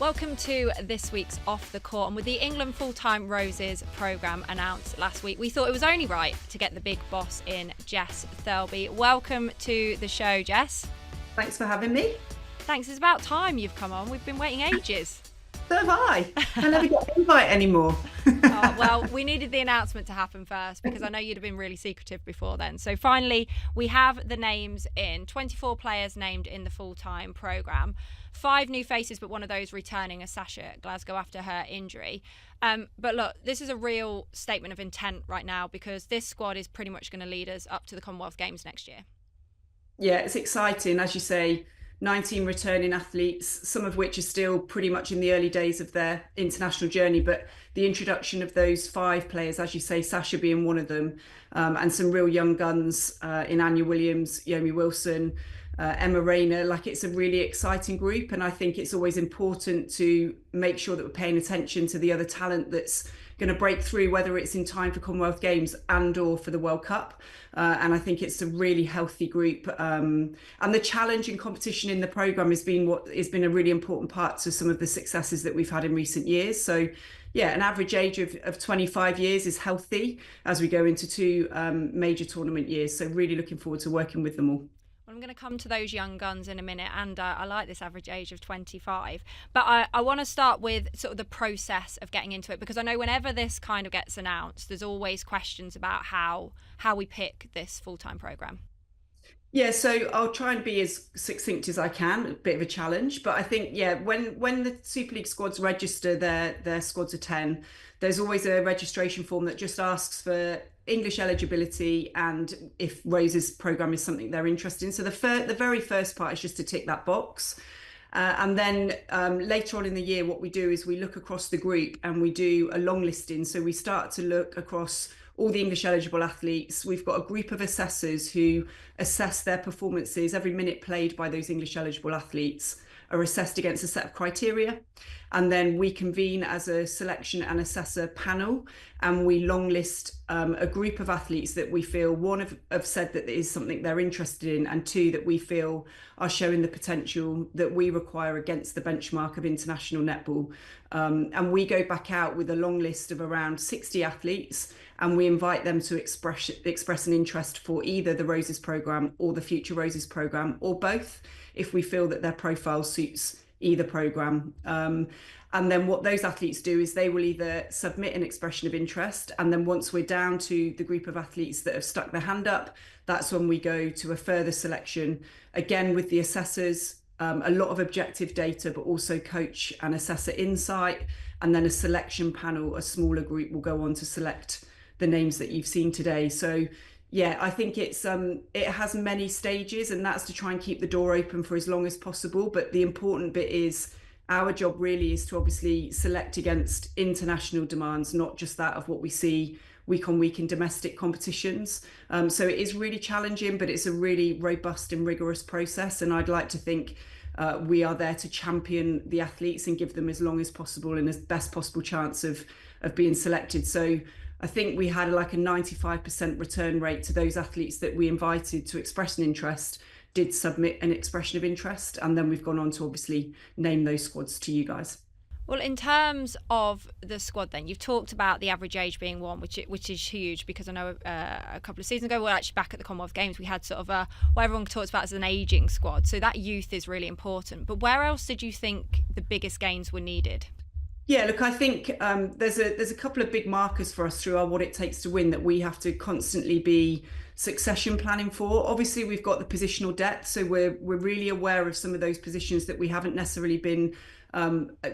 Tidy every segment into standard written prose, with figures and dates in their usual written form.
Welcome to this week's Off the Court, and with the England Full-Time Roses programme announced last week, we thought it was only right to get the big boss in, Jess Thirlby. Welcome to the show, Jess. Thanks for having me. Thanks, it's about time you've come on. We've been waiting ages. So have I. I never get an invite anymore. Well, we needed the announcement to happen first because I know you'd have been really secretive before then. So finally, we have the names in. 24 players named in the full-time programme. 5 new faces, but one of those returning as Sasha Glasgow after her injury. But look, this is a real statement of intent right now because this squad is pretty much going to lead us up to the Commonwealth Games next year. Yeah, it's exciting. As you say, 19 returning athletes, some of which are still pretty much in the early days of their international journey. But the introduction of those 5 players, as you say, Sasha being one of them, and some real young guns in Anya Williams, Yomi Wilson, Emma Rayner, like it's a really exciting group. And I think it's always important to make sure that we're paying attention to the other talent that's going to break through, whether it's in time for Commonwealth Games and or for the World Cup. And I think it's a really healthy group. And the challenge and competition in the programme has been what has been a really important part to some of the successes that we've had in recent years. So yeah, an average age of 25 years is healthy as we go into 2 major tournament years. So really looking forward to working with them all. I'm going to come to those young guns in a minute, and I like this average age of 25. But I want to start with sort of the process of getting into it, because I know whenever this kind of gets announced, there's always questions about how we pick this full-time programme. Yeah, so I'll try and be as succinct as I can, a bit of a challenge. But I think, yeah, when the Super League squads register their squads of 10, there's always a registration form that just asks for English eligibility and if Rose's programme is something they're interested in. So the very first part is just to tick that box. And then later on in the year, what we do is we look across the group and we do a long listing. So we start to look across all the English eligible athletes. We've got a group of assessors who assess their performances. Every minute played by those English eligible athletes are assessed against a set of criteria. And then we convene as a selection and assessor panel, and we long list a group of athletes that we feel, one, have said that it is something they're interested in, and 2, that we feel are showing the potential that we require against the benchmark of international netball. And we go back out with a long list of around 60 athletes, and we invite them to express an interest for either the Roses programme or the Future Roses programme, or both, if we feel that their profile suits either programme. And then what those athletes do is they will either submit an expression of interest, and then once we're down to the group of athletes that have stuck their hand up, that's when we go to a further selection, again with the assessors, a lot of objective data, but also coach and assessor insight, and then a selection panel, a smaller group, will go on to select the names that you've seen today. So yeah, I think it has many stages, and that's to try and keep the door open for as long as possible. But the important bit is our job really is to obviously select against international demands, not just that of what we see week on week in domestic competitions. So it is really challenging, but it's a really robust and rigorous process. And I'd like to think we are there to champion the athletes and give them as long as possible and as best possible chance of being selected. So I think we had like a 95% return rate to those athletes that we invited to express an interest, did submit an expression of interest, and then we've gone on to obviously name those squads to you guys. Well, in terms of the squad then, you've talked about the average age being 1, which is huge, because I know a couple of seasons ago, well, actually back at the Commonwealth Games, we had sort of what everyone talks about as an ageing squad. So that youth is really important. But where else did you think the biggest gains were needed? Yeah, look, I think there's a couple of big markers for us through our What It Takes to Win that we have to constantly be succession planning for. Obviously, we've got the positional depth, so we're really aware of some of those positions that we haven't necessarily been.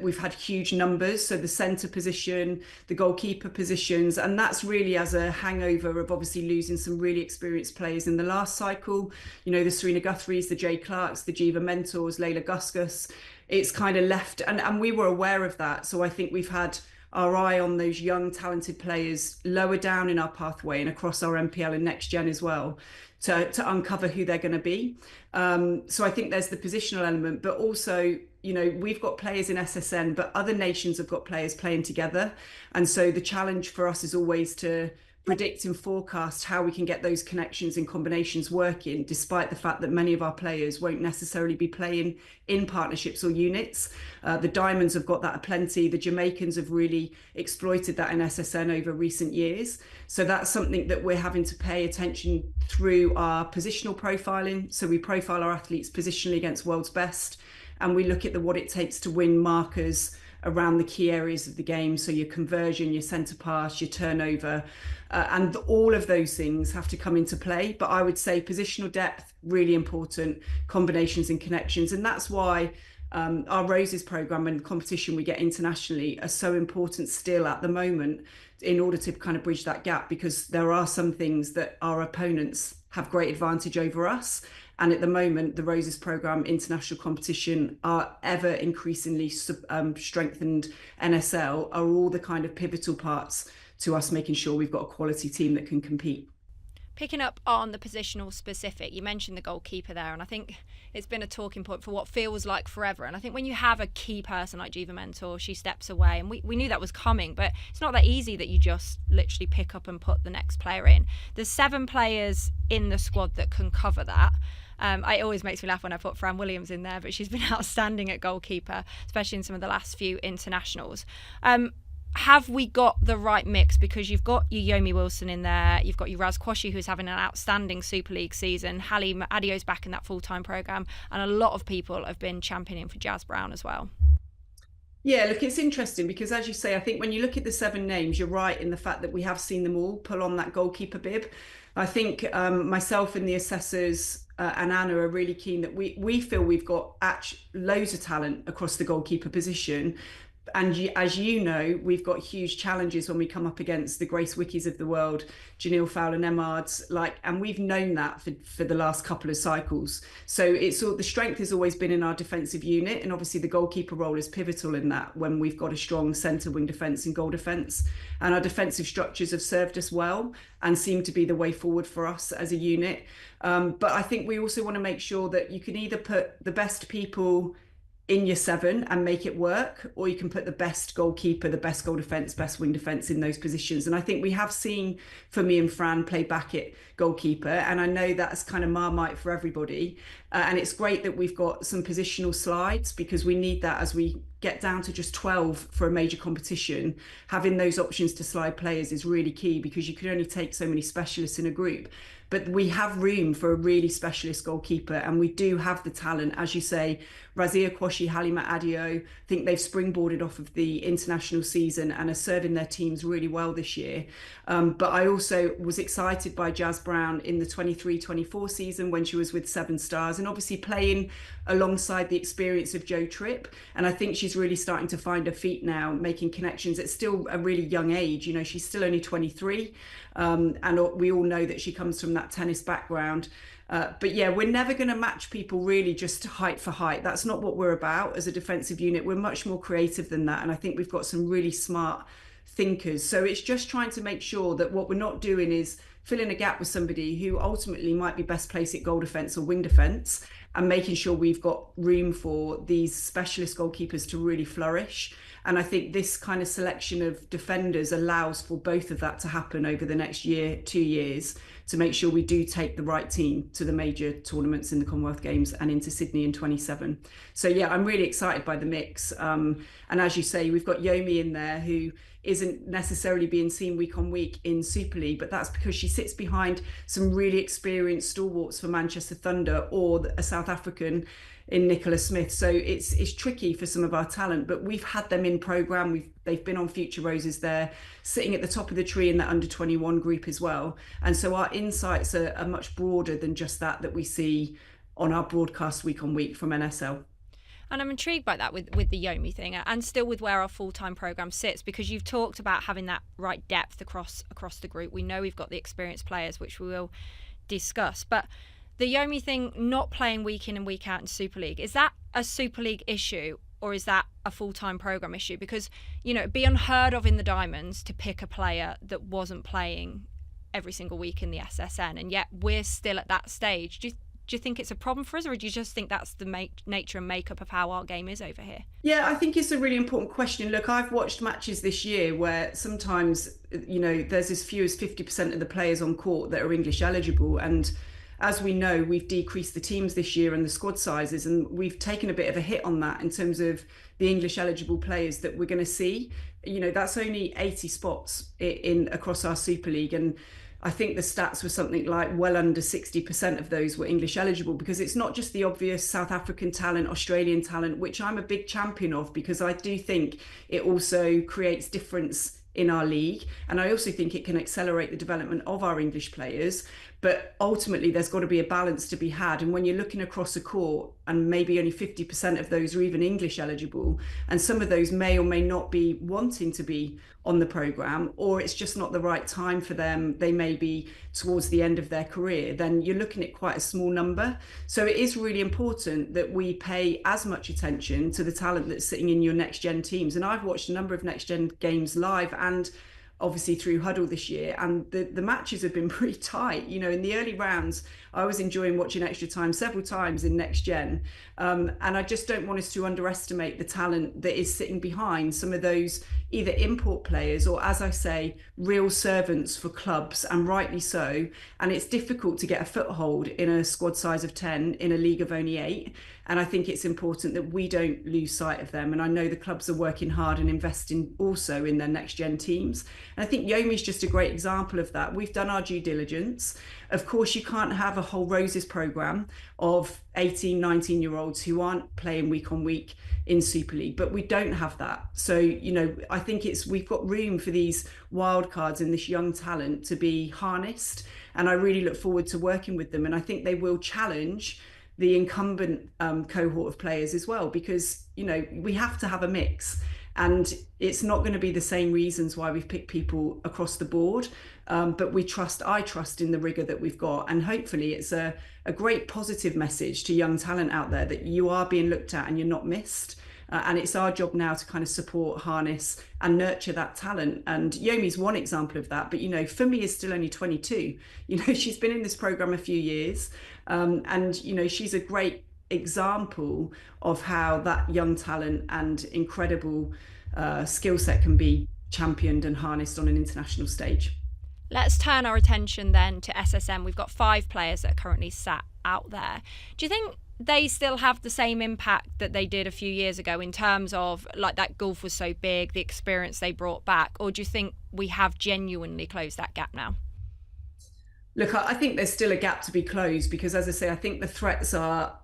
We've had huge numbers, so the centre position, the goalkeeper positions, and that's really as a hangover of obviously losing some really experienced players in the last cycle. You know, the Serena Guthries, the Jay Clarks, the Jiva Mentors, Layla Guskus. It's kind of left, and we were aware of that. So I think we've had our eye on those young, talented players lower down in our pathway and across our MPL and Next Gen as well, to uncover who they're going to be. So I think there's the positional element, but also, you know, we've got players in SSN, but other nations have got players playing together. And so the challenge for us is always to predict and forecast how we can get those connections and combinations working, despite the fact that many of our players won't necessarily be playing in partnerships or units. The Diamonds have got that aplenty. The Jamaicans have really exploited that in SSN over recent years. So that's something that we're having to pay attention through our positional profiling. So we profile our athletes positionally against world's best, and we look at what it takes to win markers around the key areas of the game. So your conversion, your centre pass, your turnover, and all of those things have to come into play. But I would say positional depth, really important, combinations and connections. And that's why our Roses programme and the competition we get internationally are so important still at the moment, in order to kind of bridge that gap, because there are some things that our opponents have great advantage over us. And at the moment, the Roses programme, international competition, our ever increasingly strengthened NSL are all the kind of pivotal parts to us making sure we've got a quality team that can compete. Picking up on the positional specific, you mentioned the goalkeeper there, and I think it's been a talking point for what feels like forever. And I think when you have a key person like Jiva Mentor, she steps away, and we knew that was coming, but it's not that easy that you just literally pick up and put the next player in. There's 7 players in the squad that can cover that. It always makes me laugh when I put Fran Williams in there, but she's been outstanding at goalkeeper, especially in some of the last few internationals. Have we got the right mix? Because you've got your Yomi Wilson in there, you've got your Raz Kwashi, who's having an outstanding Super League season, Halima Adio's back in that full-time programme, and a lot of people have been championing for Jazz Brown as well. Yeah, look, it's interesting because, as you say, I think when you look at the 7 names, you're right in the fact that we have seen them all pull on that goalkeeper bib. I think myself and the assessors and Anna are really keen that we feel we've got loads of talent across the goalkeeper position. And as you know, we've got huge challenges when we come up against the Grace Wickies of the world, Janelle Fowler-Nemards, and we've known that for the last couple of cycles. So it's all, the strength has always been in our defensive unit, and obviously the goalkeeper role is pivotal in that when we've got a strong centre wing defence and goal defence. And our defensive structures have served us well and seem to be the way forward for us as a unit. But I think we also want to make sure that you can either put the best people in your 7 and make it work, or you can put the best goalkeeper, the best goal defence, best wing defence in those positions. And I think we have seen, for me and Fran, play back at goalkeeper, and I know that's kind of Marmite for everybody. And it's great that we've got some positional slides, because we need that as we get down to just 12 for a major competition. Having those options to slide players is really key, because you can only take so many specialists in a group. But we have room for a really specialist goalkeeper, and we do have the talent. As you say, Razia Kwashi, Halima Adio, I think they've springboarded off of the international season and are serving their teams really well this year. But I also was excited by Jazz Brown in the 23-24 season when she was with 7 Stars, and obviously playing alongside the experience of Jo Tripp. And I think she's really starting to find her feet now, making connections at still a really young age. You know, she's still only 23. And we all know that she comes from that tennis background. But yeah, we're never going to match people really just height for height. That's not what we're about as a defensive unit. We're much more creative than that. And I think we've got some really smart thinkers. So it's just trying to make sure that what we're not doing is filling a gap with somebody who ultimately might be best placed at goal defence or wing defence, and making sure we've got room for these specialist goalkeepers to really flourish. And I think this kind of selection of defenders allows for both of that to happen over the next year, 2 years, to make sure we do take the right team to the major tournaments in the Commonwealth Games and into Sydney in 27. So yeah, I'm really excited by the mix. And as you say, we've got Yomi in there, who isn't necessarily being seen week on week in Super League, but that's because she sits behind some really experienced stalwarts for Manchester Thunder, or a South African in Nicola Smith. So it's tricky for some of our talent, but we've had them in programme. They've been on Future Roses. They're sitting at the top of the tree in that under 21 group as well. And so our insights are much broader than just that we see on our broadcast week on week from NSL. And I'm intrigued by that with the Yomi thing, and still with where our full-time programme sits, because you've talked about having that right depth across the group. We know we've got the experienced players, which we will discuss. But the Yomi thing, not playing week in and week out in Super League, is that a Super League issue, or is that a full-time programme issue? Because, you know, it'd be unheard of in the Diamonds to pick a player that wasn't playing every single week in the SSN, and yet we're still at that stage. Do you think it's a problem for us, or do you just think that's the nature and makeup of how our game is over here? Yeah, I think it's a really important question. Look, I've watched matches this year where sometimes, there's as few as 50% of the players on court that are English eligible. And as we know, we've decreased the teams this year and the squad sizes, and we've taken a bit of a hit on that in terms of the English eligible players that we're going to see. That's only 80 spots in across our Super League. And I think the stats were something like well under 60% of those were English eligible, because it's not just the obvious South African talent, Australian talent, which I'm a big champion of, because I do think it also creates difference in our league. And I also think it can accelerate the development of our English players. But ultimately, there's got to be a balance to be had. And when you're looking across a court and maybe only 50% of those are even English eligible, and some of those may or may not be wanting to be on the programme, or it's just not the right time for them, they may be towards the end of their career, then you're looking at quite a small number. So it is really important that we pay as much attention to the talent that's sitting in your next gen teams. And I've watched a number of next gen games live and obviously through Huddle this year, and the matches have been pretty tight. In the early rounds, I was enjoying watching extra time several times in next gen, and I just don't want us to underestimate the talent that is sitting behind some of those either import players or, as I say, real servants for clubs, and rightly so. And it's difficult to get a foothold in a squad size of 10 in a league of only 8. And I think it's important that we don't lose sight of them. And I know the clubs are working hard and investing also in their next gen teams. And I think Yomi's just a great example of that. We've done our due diligence. Of course, you can't have a whole Roses programme of 18, 19-year-olds who aren't playing week on week in Super League, but we don't have that. So, I think we've got room for these wildcards and this young talent to be harnessed. And I really look forward to working with them. And I think they will challenge the incumbent cohort of players as well, because, we have to have a mix. And it's not going to be the same reasons why we've picked people across the board. But I trust in the rigour that we've got. And hopefully it's a great positive message to young talent out there that you are being looked at and you're not missed. And it's our job now to kind of support, harness and nurture that talent. And Yomi's one example of that. But, Fumi is still only 22. She's been in this programme a few years. And, she's a great example of how that young talent and incredible skill set can be championed and harnessed on an international stage. Let's turn our attention then to SSM. We've got 5 players that are currently sat out there. Do you think they still have the same impact that they did a few years ago in terms of, like, that gulf was so big, the experience they brought back? Or do you think we have genuinely closed that gap now? Look, I think there's still a gap to be closed, because, as I say, I think the threats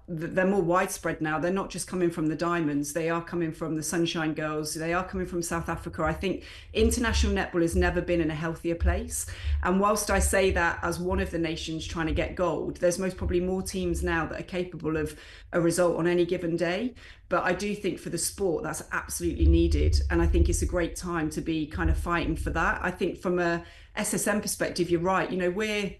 they're more widespread now. They're not just coming from the Diamonds. They are coming from the Sunshine Girls. They are coming from South Africa. I think international netball has never been in a healthier place. And whilst I say that as one of the nations trying to get gold, there's most probably more teams now that are capable of a result on any given day. But I do think for the sport, that's absolutely needed. And I think it's a great time to be kind of fighting for that. I think from a SSM perspective, you're right. We're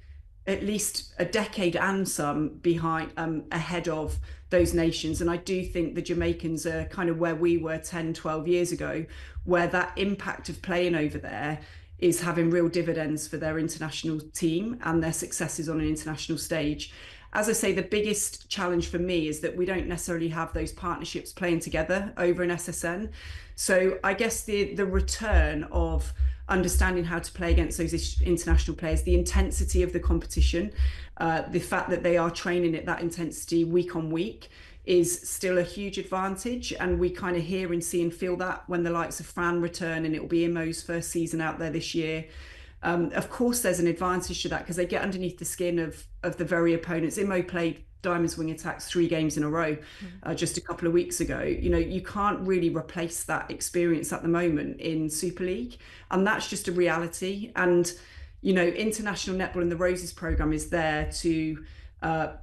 at least a decade and some behind, ahead of those nations. And I do think the Jamaicans are kind of where we were 10, 12 years ago, where that impact of playing over there is having real dividends for their international team and their successes on an international stage. As I say, the biggest challenge for me is that we don't necessarily have those partnerships playing together over in SSN. So I guess the return of understanding how to play against those international players, the intensity of the competition, the fact that they are training at that intensity week on week is still a huge advantage. And we kind of hear and see and feel that when the likes of Fran return, and it will be Imo's first season out there this year. Of course, there's an advantage to that because they get underneath the skin of the very opponents. Imo played Diamonds Wing Attacks 3 games in a row just a couple of weeks ago. You can't really replace that experience at the moment in Super League, and that's just a reality. And international netball and the Roses programme is there to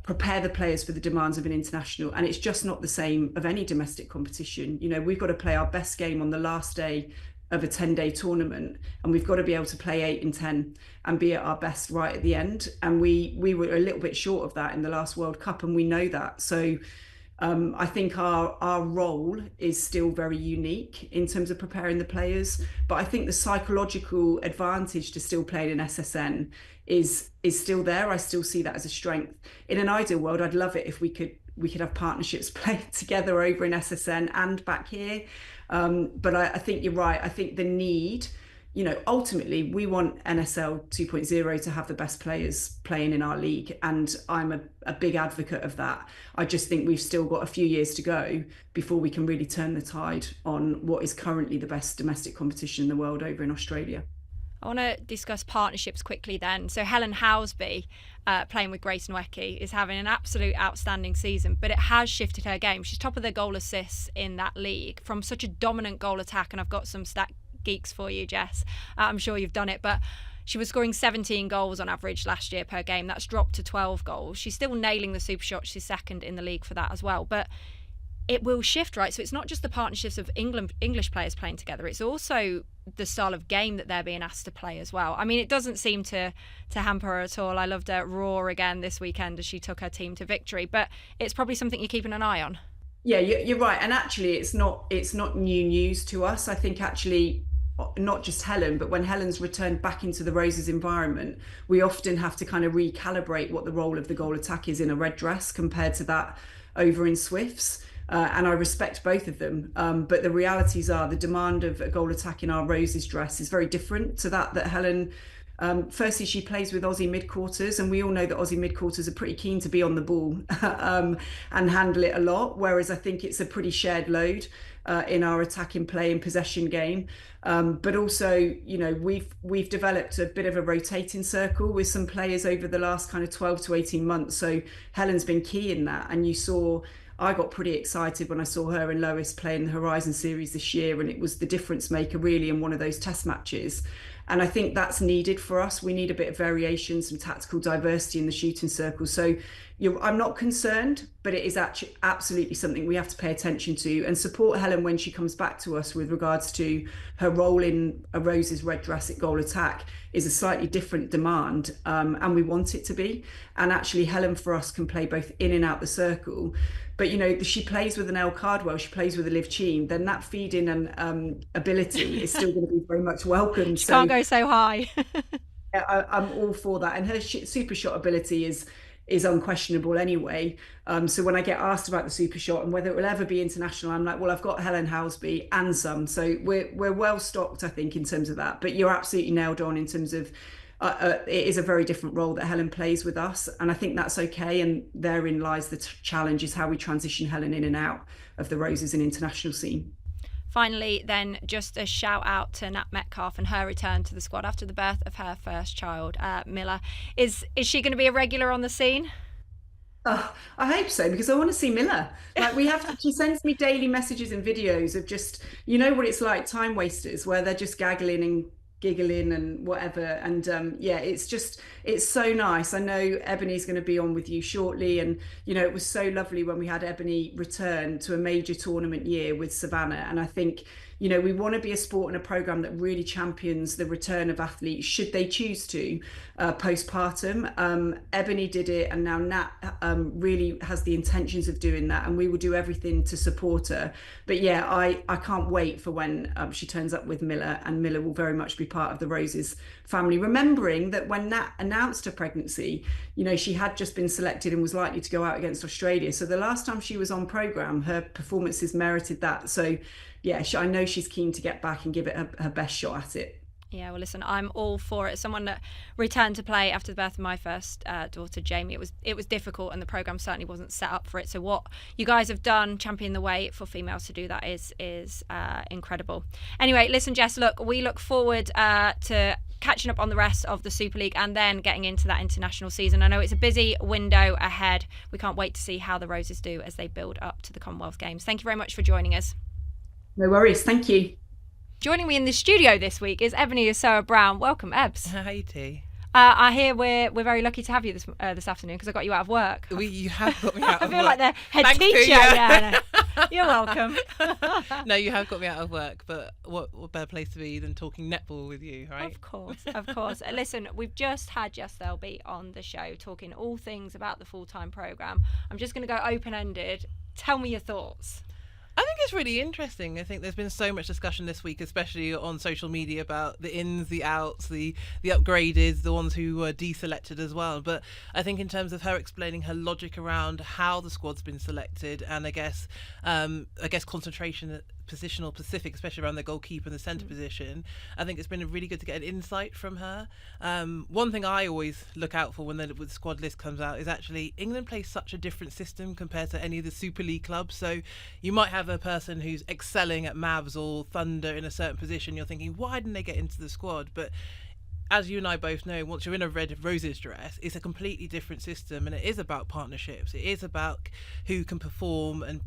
prepare the players for the demands of an international, and it's just not the same of any domestic competition. We've got to play our best game on the last day of a 10-day tournament, and we've got to be able to play 8 and 10 and be at our best right at the end. And we were a little bit short of that in the last World Cup, and we know that. So I think our role is still very unique in terms of preparing the players, but I think the psychological advantage to still playing in SSN is still there. I still see that as a strength. In an ideal world, I'd love it if we could have partnerships play together over in SSN and back here. But I think you're right. I think the need, ultimately we want NSL 2.0 to have the best players playing in our league. And I'm a big advocate of that. I just think we've still got a few years to go before we can really turn the tide on what is currently the best domestic competition in the world over in Australia. I want to discuss partnerships quickly then. So Helen Housby, playing with Grace Nweke, is having an absolute outstanding season, but it has shifted her game. She's top of the goal assists in that league from such a dominant goal attack, and I've got some stat geeks for you, Jess. I'm sure you've done it, but she was scoring 17 goals on average last year per game. That's dropped to 12 goals. She's still nailing the super shot. She's second in the league for that as well. But it will shift, right? So it's not just the partnerships of English players playing together. It's also the style of game that they're being asked to play as well. I mean, it doesn't seem to hamper her at all. I loved her roar again this weekend as she took her team to victory. But it's probably something you're keeping an eye on. Yeah, you're right. And actually, it's not new news to us. I think actually, not just Helen, but when Helen's returned back into the Roses environment, we often have to kind of recalibrate what the role of the goal attack is in a red dress compared to that over in Swifts. And I respect both of them. But the realities are the demand of a goal attack in our Roses dress is very different to that Helen. Firstly, she plays with Aussie midcourters, and we all know that Aussie midcourters are pretty keen to be on the ball and handle it a lot. Whereas I think it's a pretty shared load in our attacking play and possession game. But also, we've developed a bit of a rotating circle with some players over the last kind of 12 to 18 months. So Helen's been key in that. And I got pretty excited when I saw her and Lois play in the Horizon Series this year, and it was the difference maker really in one of those test matches. And I think that's needed for us. We need a bit of variation, some tactical diversity in the shooting circle. So I'm not concerned, but it is actually absolutely something we have to pay attention to and support Helen when she comes back to us with regards to her role in a Rose's red dress at goal attack is a slightly different demand, and we want it to be. And actually Helen for us can play both in and out the circle. But she plays with an Elle Cardwell, she plays with a Liv Cheen, then that feeding and ability is still going to be very much welcome. She can't go so high. I'm all for that, and her super shot ability is unquestionable anyway. So when I get asked about the super shot and whether it will ever be international, I'm like, well, I've got Helen Housby and some. So we're well stocked, I think, in terms of that. But you're absolutely nailed on in terms of it is a very different role that Helen plays with us, and I think that's okay. And therein lies the challenge, is how we transition Helen in and out of the Roses and international scene. Finally, then, just a shout out to Nat Metcalfe and her return to the squad after the birth of her first child, Miller. Is she going to be a regular on the scene? I hope so, because I want to see Miller. She sends me daily messages and videos of just, what it's like, time wasters, where they're just gaggling and giggling and whatever. And it's so nice. I know Ebony's going to be on with you shortly, and it was so lovely when we had Ebony return to a major tournament year with Savannah. And I think we want to be a sport and a program that really champions the return of athletes should they choose to postpartum. Ebony did it, and now Nat really has the intentions of doing that, and we will do everything to support her. But yeah, I can't wait for when she turns up with Miller, and Miller will very much be part of the Roses family. Remembering that when Nat announced her pregnancy, she had just been selected and was likely to go out against Australia. So the last time she was on programme, her performances merited that. So yeah, I know she's keen to get back and give it her best shot at it. Yeah, well, listen, I'm all for it. Someone that returned to play after the birth of my first daughter, Jamie, it was difficult, and the programme certainly wasn't set up for it. So what you guys have done, championing the way for females to do that, is incredible. Anyway, listen, Jess, we look forward to catching up on the rest of the Super League and then getting into that international season. I know it's a busy window ahead. We can't wait to see how the Roses do as they build up to the Commonwealth Games. Thank you very much for joining us. No worries, thank you. Joining me in the studio this week is Eboni Usoro-Brown. Welcome, Ebs. Hi, T. I hear we're very lucky to have you this afternoon because I got you out of work. You have got me out of work. I feel like the head Thanks teacher. Yeah, no. You're welcome. No, you have got me out of work, but what better place to be than talking netball with you, right? Of course. Listen, we've just had Jess Thirlby on the show talking all things about the full-time programme. I'm just going to go open-ended. Tell me your thoughts. I think it's really interesting. I think there's been so much discussion this week, especially on social media, about the ins, the outs, the upgraded, the ones who were deselected as well. But I think in terms of her explaining her logic around how the squad's been selected, and I guess concentration, positional specific, especially around the goalkeeper and the centre position, I think it's been really good to get an insight from her. One thing I always look out for when the squad list comes out is actually England plays such a different system compared to any of the Super League clubs. So you might have a person who's excelling at Mavs or Thunder in a certain position. You're thinking, why didn't they get into the squad? But as you and I both know, once you're in a red roses dress, it's a completely different system, and it is about partnerships. It is about who can perform and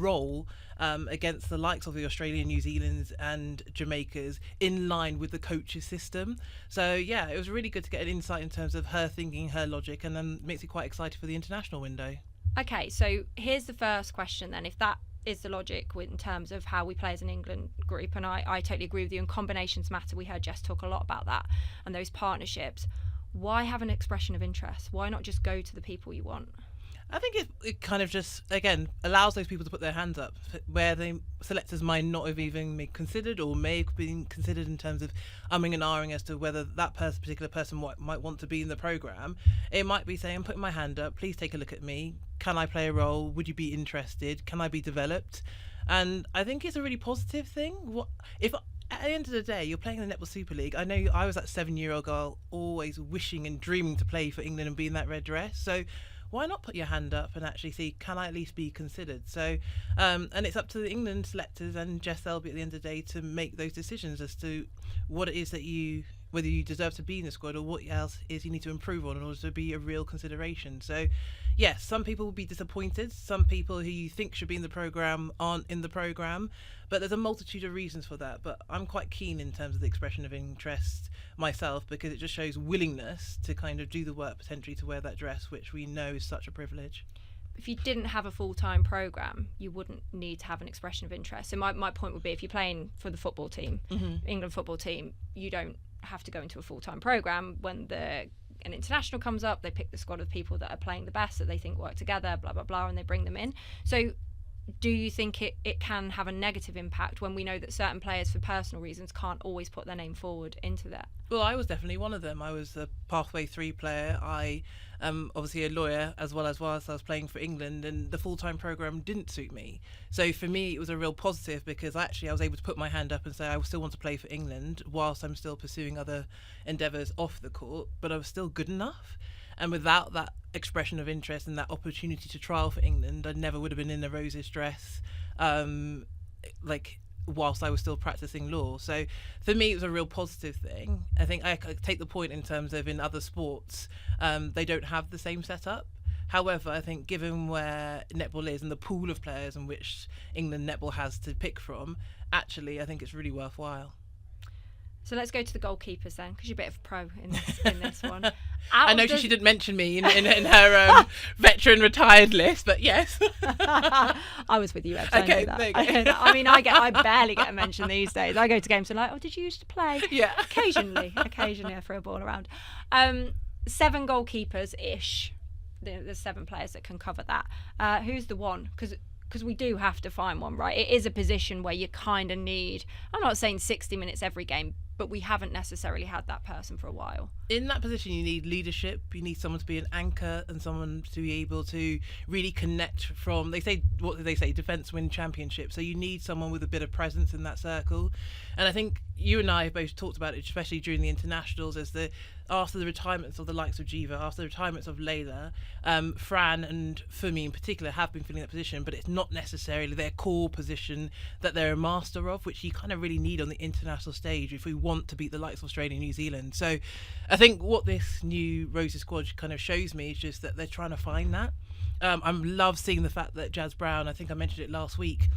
role against the likes of the Australian, New Zealands and Jamaicas in line with the coach's system. So yeah, it was really good to get an insight in terms of her thinking, her logic, and then makes me quite excited for the international window. Okay, so here's the first question then. If that is the logic in terms of how we play as an England group, and I totally agree with you, and combinations matter. We heard Jess talk a lot about that and those partnerships. Why have an expression of interest? Why not just go to the people you want? I think it kind of just, again, allows those people to put their hands up where the selectors might not have even been considered, or may have been considered in terms of umming and ahhing as to whether that particular person might want to be in the programme. It might be saying, I'm putting my hand up, please take a look at me. Can I play a role? Would you be interested? Can I be developed? And I think it's a really positive thing. If at the end of the day, you're playing in the Netball Super League. I know I was that 7-year-old girl always wishing and dreaming to play for England and be in that red dress. So why not put your hand up and actually see, can I at least be considered? So, and it's up to the England selectors and Jess Thirlby at the end of the day to make those decisions as to what it is that whether you deserve to be in the squad or what else is you need to improve on in order to be a real consideration. So yes, some people will be disappointed. Some people who you think should be in the programme aren't in the programme, but there's a multitude of reasons for that. But I'm quite keen in terms of the expression of interest myself, because it just shows willingness to kind of do the work potentially to wear that dress, which we know is such a privilege. If you didn't have a full-time programme, you wouldn't need to have an expression of interest. So my point would be, if you're playing for the football team, England football team, you don't have to go into a full-time programme. When an international comes up, they pick the squad of people that are playing the best, that they think work together, blah, blah, blah, and they bring them in. So do you think it can have a negative impact when we know that certain players, for personal reasons, can't always put their name forward into that? Well, I was definitely one of them. I was a Pathway 3 player. I obviously a lawyer as well as whilst I was playing for England, and the full-time programme didn't suit me. So for me, it was a real positive, because I was able to put my hand up and say I still want to play for England whilst I'm still pursuing other endeavours off the court, but I was still good enough. And without that expression of interest and that opportunity to trial for England, I never would have been in the roses dress, whilst I was still practicing law. So for me, it was a real positive thing. I think I take the point in terms of in other sports, they don't have the same setup. However, I think given where netball is and the pool of players in which England netball has to pick from, actually, I think it's really worthwhile. So let's go to the goalkeepers then, because you're a bit of a pro in this one. I know she didn't mention me in her veteran retired list, but yes. I was with you, Ed. So okay, I know that. there you go. I mean, I barely get a mention these days. I go to games and like, oh, did you used to play? Yeah. Occasionally, I throw a ball around. 7 goalkeepers-ish. There's 7 players that can cover that. Who's the one? Because we do have to find one, right? It is a position where you kind of need, I'm not saying 60 minutes every game, but we haven't necessarily had that person for a while. In that position, you need leadership. You need someone to be an anchor and someone to be able to really connect from, what do they say, defence win championship. So you need someone with a bit of presence in that circle. And I think you and I have both talked about it, especially during the internationals, after the retirements of the likes of Jiva, after the retirements of Layla, Fran and Fumi in particular have been filling that position, but it's not necessarily their core position that they're a master of, which you kind of really need on the international stage if we want to beat the likes of Australia and New Zealand. So I think what this new Roses squad kind of shows me is just that they're trying to find that. I love seeing the fact that Jazz Brown, I think I mentioned it last week,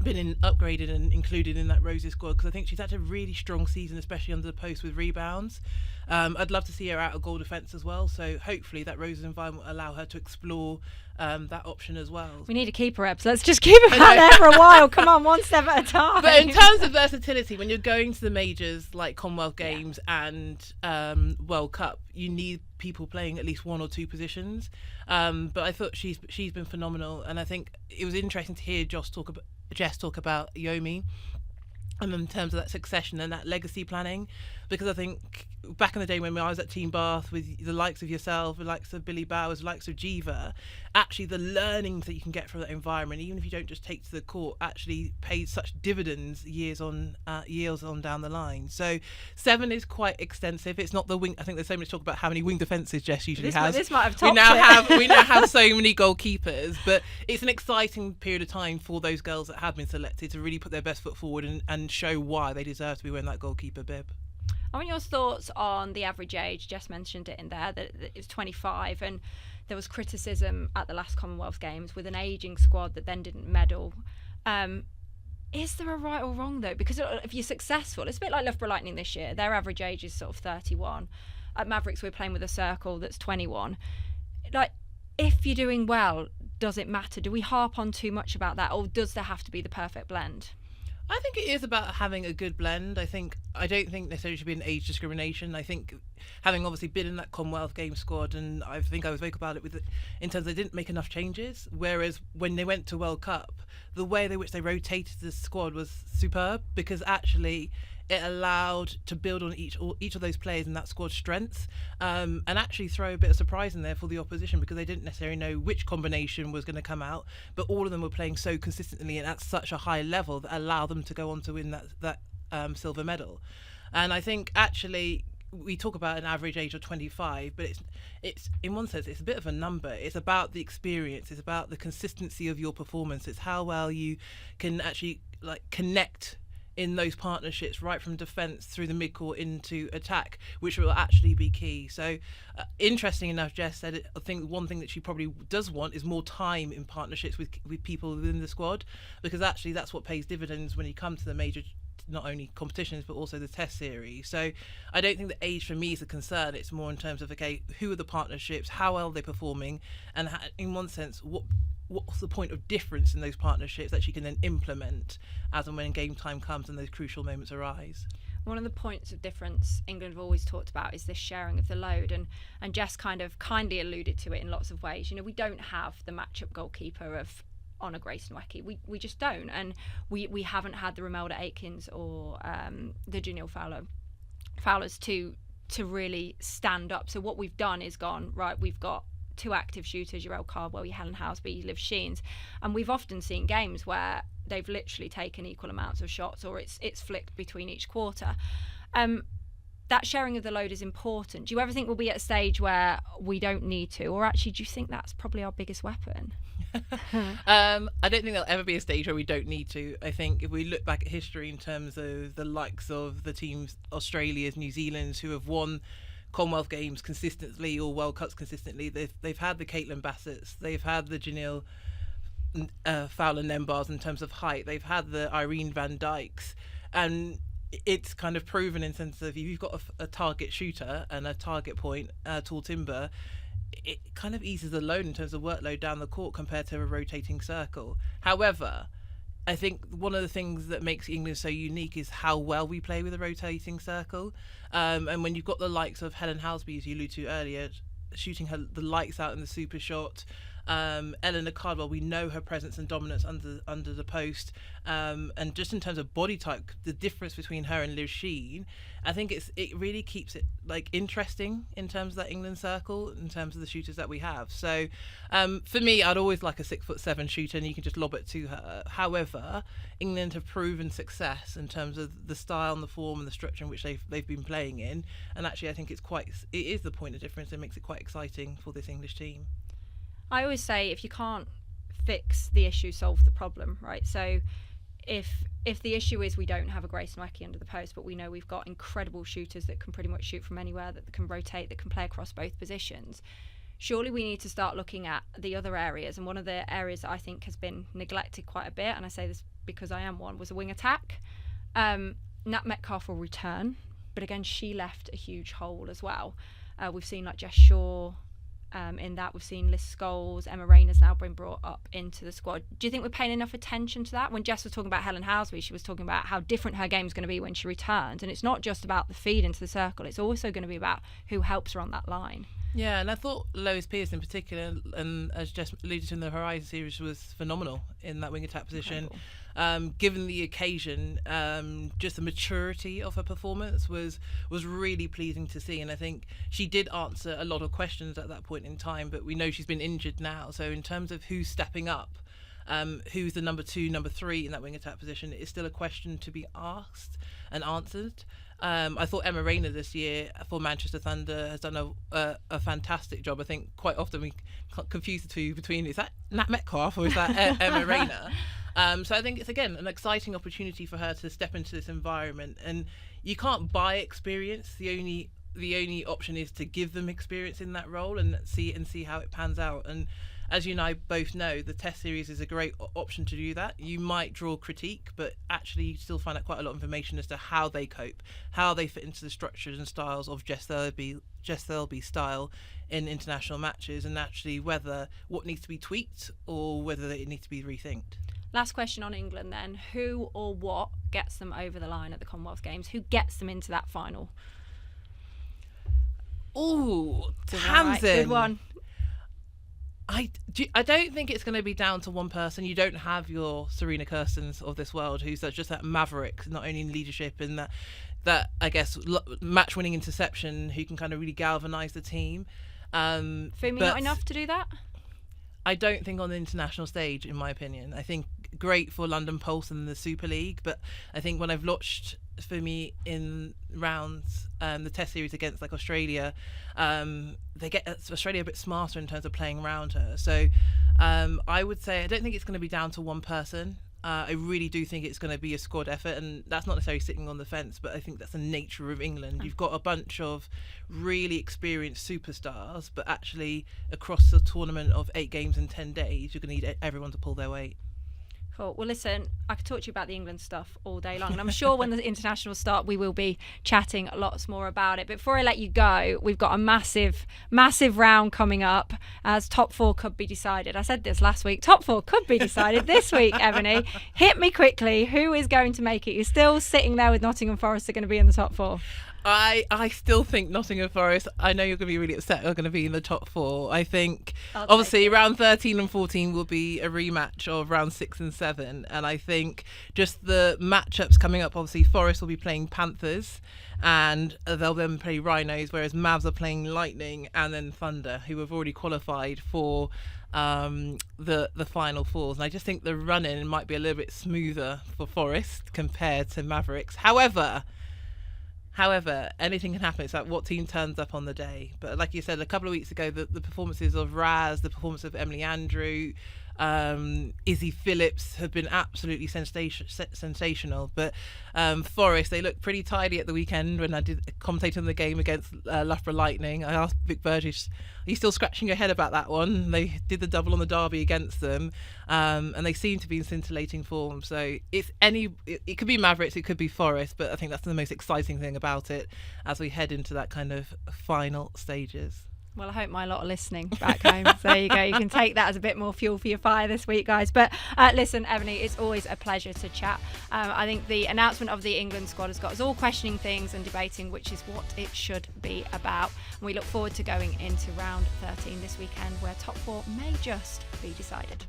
been upgraded and included in that Roses squad, because I think she's had a really strong season, especially under the post with rebounds. I'd love to see her out of goal defence as well. So hopefully that Rose's environment will allow her to explore that option as well. We need a keeper, Ebs. Let's just keep him out there for a while. Come on, one step at a time. But in terms of versatility, when you're going to the majors like Commonwealth Games and World Cup, you need people playing at least one or two positions. But I thought she's been phenomenal, and I think it was interesting to hear Jess talk about Yomi, and in terms of that succession and that legacy planning, because I think back in the day when I was at Team Bath with the likes of yourself, the likes of Billy Bowers, the likes of Jiva, actually the learnings that you can get from that environment, even if you don't just take to the court, actually pays such dividends years on down the line. So 7 is quite extensive. It's not the wing. I think there's so much talk about how many wing defences Jess usually has. This might have topped we now have so many goalkeepers, but it's an exciting period of time for those girls that have been selected to really put their best foot forward and show why they deserve to be wearing that goalkeeper bib. I want your thoughts on the average age. Jess mentioned it in there that it's 25, and there was criticism at the last Commonwealth Games with an ageing squad that then didn't medal. Is there a right or wrong though? Because if you're successful, it's a bit like Loughborough Lightning this year. Their average age is sort of 31. At Mavericks, we're playing with a circle that's 21. Like, if you're doing well, does it matter? Do we harp on too much about that, or does there have to be the perfect blend? I think it is about having a good blend. I don't think necessarily should be an age discrimination. I think having obviously been in that Commonwealth Games squad, and I think I was vocal about it in terms of they didn't make enough changes, whereas when they went to World Cup, the way in which they rotated the squad was superb, because actually it allowed to build on each of those players and that squad's strengths, and actually throw a bit of surprise in there for the opposition, because they didn't necessarily know which combination was going to come out, but all of them were playing so consistently and at such a high level that allowed them to go on to win that silver medal. And I think actually we talk about an average age of 25, but it's in one sense it's a bit of a number. It's about the experience, it's about the consistency of your performance, it's how well you can actually connect in those partnerships right from defence through the midcourt into attack, which will actually be key. So interesting enough, Jess said I think one thing that she probably does want is more time in partnerships with people within the squad, because actually that's what pays dividends when you come to the major, not only competitions but also the test series. So I don't think the age for me is a concern. It's more in terms of, okay, who are the partnerships, how well they're performing, and in one sense what's the point of difference in those partnerships that she can then implement as and when game time comes and those crucial moments arise. One of the points of difference England have always talked about is this sharing of the load, and Jess kind of kindly alluded to it in lots of ways. You know, we don't have the matchup goalkeeper of Honor Grace Nweke. We just don't, and we haven't had the Romelda Aikens or the Janelle Fowlers to really stand up. So what we've done is gone, right, we've got 2 active shooters, Jarell Cardwell, Helen Houseby, Liv Sheens, and we've often seen games where they've literally taken equal amounts of shots, or it's flicked between each quarter. That sharing of the load is important. Do you ever think we'll be at a stage where we don't need to, or actually do you think that's probably our biggest weapon? I don't think there'll ever be a stage where we don't need to. I think if we look back at history in terms of the likes of the teams, Australia's, New Zealand's, who have won Commonwealth Games consistently or World Cups consistently, they've had the Caitlin Bassett's, they've had the Janelle Fowler Nembars in terms of height, they've had the Irene Van Dijk's, and it's kind of proven in sense of if you've got a target shooter and a target point, tall timber, it kind of eases the load in terms of workload down the court compared to a rotating circle. However, I think one of the things that makes England so unique is how well we play with a rotating circle. And when you've got the likes of Helen Houseby, as you alluded to earlier, shooting the lights out in the super shot, Eleanor Cardwell, we know her presence and dominance under the post, and just in terms of body type, the difference between her and Liv Sheen, I think it really keeps it interesting in terms of that England circle, in terms of the shooters that we have. So for me, I'd always like a 6'7" shooter, and you can just lob it to her. However, England have proven success in terms of the style and the form and the structure in which they've been playing in, and actually I think it is the point of difference that makes it quite exciting for this English team. I always say if you can't fix the issue, solve the problem, right? So if the issue is we don't have a Grace Nweke under the post, but we know we've got incredible shooters that can pretty much shoot from anywhere, that can rotate, that can play across both positions, surely we need to start looking at the other areas. And one of the areas that I think has been neglected quite a bit, and I say this because I am one, was a wing attack. Nat Metcalfe will return but again, she left a huge hole as well. We've seen like Jess Shaw in that. We've seen Liz Scholes, Emma Rayner's now been brought up into the squad. Do you think we're paying enough attention to that? When Jess was talking about Helen Housby, she was talking about how different her game's going to be when she returns, and it's not just about the feed into the circle, it's also going to be about who helps her on that line. Yeah, and I thought Lois Pearce in particular, and as Jess alluded to in the Horizon series, was phenomenal in that wing attack position. Given the occasion, just the maturity of her performance was really pleasing to see, and I think she did answer a lot of questions at that point in time, but we know she's been injured now, so in terms of who's stepping up, who's the number 2, number 3 in that wing attack position, is still a question to be asked and answered. I thought Emma Rayner this year for Manchester Thunder has done a fantastic job. I think quite often we confuse the two between, is that Nat Metcalf or is that Emma Rayner? So I think it's, again, an exciting opportunity for her to step into this environment. And you can't buy experience. The only option is to give them experience in that role and see how it pans out. And as you and I both know, the test series is a great option to do that. You might draw critique, but actually you still find out quite a lot of information as to how they cope, how they fit into the structures and styles of Jess Thirlby's style in international matches, and actually whether what needs to be tweaked or whether it needs to be rethinked. Last question on England then. Who or what gets them over the line at the Commonwealth Games? Who gets them into that final? Ooh, Tamsin. Right, good one. I don't think it's going to be down to one person. You don't have your Serena Kirstens of this world, who's just that maverick, not only in leadership and that I guess match-winning interception, who can kind of really galvanise the team. Fumi not enough to do that? I don't think on the international stage, in my opinion. I think great for London Pulse and the Super League, but I think when I've watched Fumi in rounds, the test series against like Australia, they get Australia a bit smarter in terms of playing around her. So I would say I don't think it's going to be down to one person. I really do think it's going to be a squad effort, and that's not necessarily sitting on the fence, but I think that's the nature of England. You've got a bunch of really experienced superstars, but actually across the tournament of 8 games in 10 days, you're going to need everyone to pull their weight. Cool. Well, listen, I could talk to you about the England stuff all day long, and I'm sure when the internationals start, we will be chatting lots more about it. But before I let you go, we've got a massive round coming up, as top 4 could be decided. I said this last week. Top 4 could be decided this week, Ebony. Hit me quickly. Who is going to make it? You're still sitting there with Nottingham Forest are going to be in the top 4. I still think Nottingham Forest, I know you're going to be really upset, are going to be in the top 4. I think obviously round 13 and 14 will be a rematch of round 6 and 7, and I think just the matchups coming up, obviously Forest will be playing Panthers and they'll then play Rhinos, whereas Mavs are playing Lightning and then Thunder, who have already qualified for the final 4s, and I just think the run-in might be a little bit smoother for Forest compared to Mavericks. However, anything can happen. It's like what team turns up on the day. But like you said, a couple of weeks ago, the performances of Raz, the performance of Emily Andrew, Izzy Phillips have been absolutely sensational. But Forest, they looked pretty tidy at the weekend when I did commentate on the game against Loughborough Lightning. I asked Vic Burgess, are you still scratching your head about that one? They did the double on the derby against them, and they seem to be in scintillating form. So it could be Mavericks, it could be Forest, but I think that's the most exciting thing about it as we head into that kind of final stages. Well, I hope my lot are listening back home. So there you go. You can take that as a bit more fuel for your fire this week, guys. But listen, Ebony, it's always a pleasure to chat. I think the announcement of the England squad has got us all questioning things and debating, which is what it should be about. And we look forward to going into round 13 this weekend, where top 4 may just be decided.